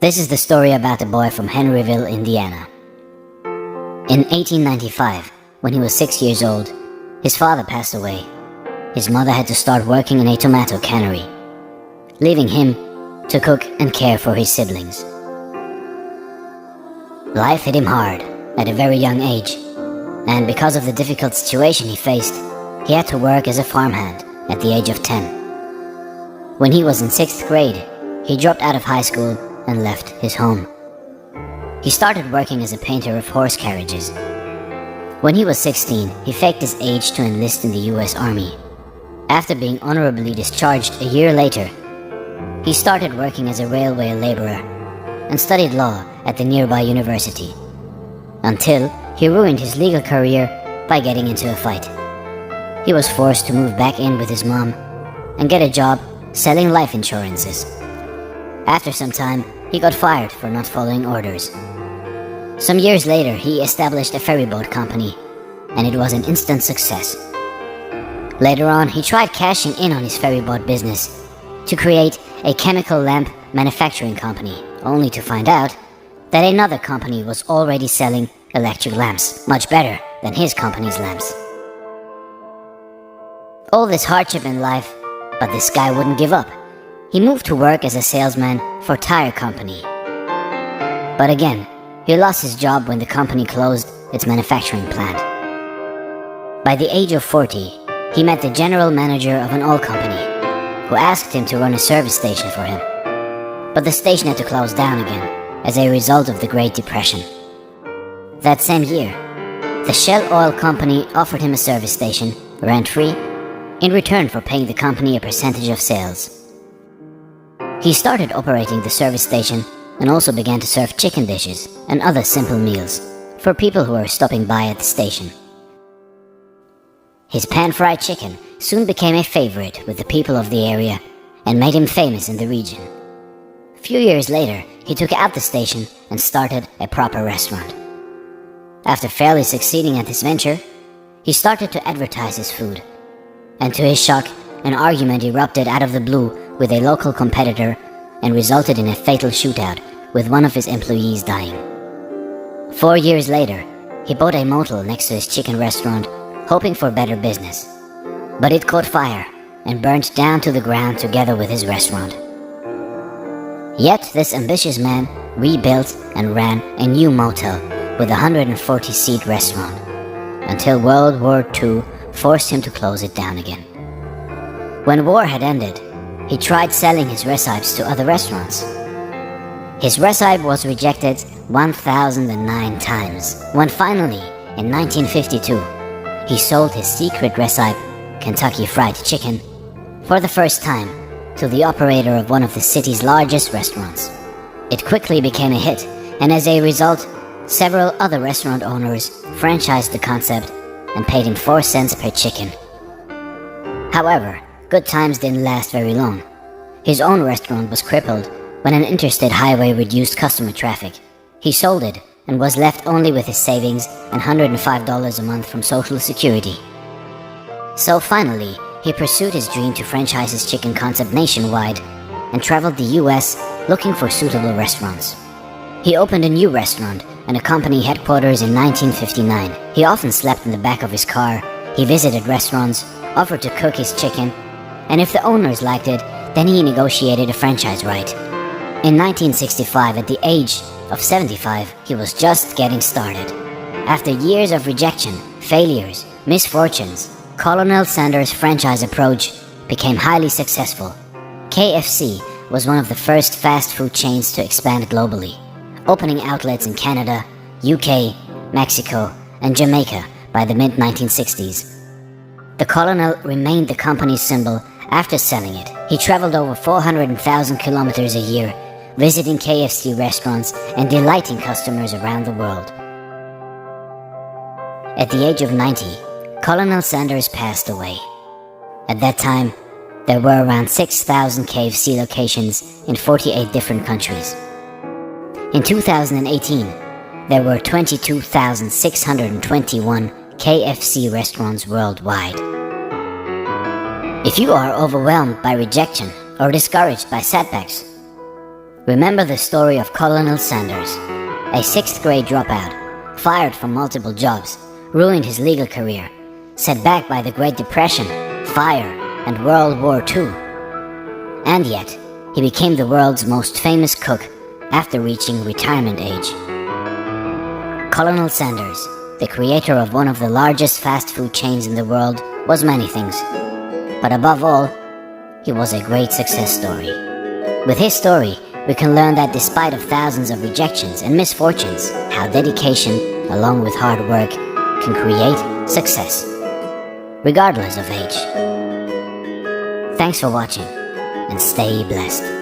This is the story about a boy from Henryville, Indiana. In 1895, when he was 6 years old, his father passed away. His mother had to start working in a tomato cannery, leaving him to cook and care for his siblings. Life hit him hard at a very young age, and because of the difficult situation he faced, he had to work as a farmhand at the age of 10. When he was in 6th grade, he dropped out of high school and left his home. He started working as a painter of horse carriages. When he was 16, he faked his age to enlist in the US Army. After being honorably discharged a year later, he started working as a railway laborer and studied law at the nearby university, until he ruined his legal career by getting into a fight. He was forced to move back in with his mom and get a job selling life insurances. After some time, he got fired for not following orders. Some years later, he established a ferryboat company, and it was an instant success. Later on, he tried cashing in on his ferryboat business to create a chemical lamp manufacturing company, only to find out that another company was already selling electric lamps, much better than his company's lamps. All this hardship in life, but this guy wouldn't give up. He moved to work as a salesman for a tire company. But again, he lost his job when the company closed its manufacturing plant. By the age of 40, he met the general manager of an oil company, who asked him to run a service station for him. But the station had to close down again as a result of the Great Depression. That same year, the Shell Oil Company offered him a service station, rent-free, in return for paying the company a percentage of sales. He started operating the service station and also began to serve chicken dishes and other simple meals for people who were stopping by at the station. His pan-fried chicken soon became a favorite with the people of the area and made him famous in the region. A few years later, he took out the station and started a proper restaurant. After fairly succeeding at this venture, he started to advertise his food, and to his shock, an argument erupted out of the blue with a local competitor and resulted in a fatal shootout with one of his employees dying. 4 years later, he bought a motel next to his chicken restaurant, hoping for better business. But it caught fire and burnt down to the ground together with his restaurant. Yet this ambitious man rebuilt and ran a new motel with a 140-seat restaurant, until World War II forced him to close it down again. When war had ended, he tried selling his recipes to other recipe. His recipe was rejected 1,009 times, when finally, in 1952, he sold his secret recipe, Kentucky Fried Chicken, for the first time to the operator of one of the city's largest restaurants. It quickly became a hit, and as a result, several other restaurant owners franchised the concept and paid him 4 cents per chicken. However, good times didn't last very long. His own restaurant was crippled when an interstate highway reduced customer traffic. He sold it and was left only with his savings and $105 a month from Social Security. So finally, he pursued his dream to franchise his chicken concept nationwide and traveled the US looking for suitable restaurants. He opened a new restaurant and a company headquarters in 1959. He often slept in the back of his car. He visited restaurants, offered to cook his chicken, and if the owners liked it, then he negotiated a franchise right. In 1965, at the age of 75, he was just getting started. After years of rejection, failures, misfortunes, Colonel Sanders' franchise approach became highly successful. KFC was one of the first fast food chains to expand globally, opening outlets in Canada, UK, Mexico, and Jamaica by the mid-1960s. The Colonel remained the company's symbol after selling it. He traveled over 400,000 kilometers a year, visiting KFC restaurants and delighting customers around the world. At the age of 90, Colonel Sanders passed away. At that time, there were around 6,000 KFC locations in 48 different countries. In 2018, there were 22,621 KFC restaurants worldwide. If you are overwhelmed by rejection or discouraged by setbacks, Remember the story of Colonel Sanders, a 6th grade dropout, fired from multiple jobs, ruined his legal career, set back by the Great Depression, fire, and World War II. And yet, he became the world's most famous cook after reaching retirement age. Colonel Sanders, the creator of one of the largest fast food chains in the world, was many things. But above all, he was a great success story. With his story, we can learn that despite of thousands of rejections and misfortunes, how dedication, along with hard work, can create success, regardless of age. Thanks for watching, and stay blessed.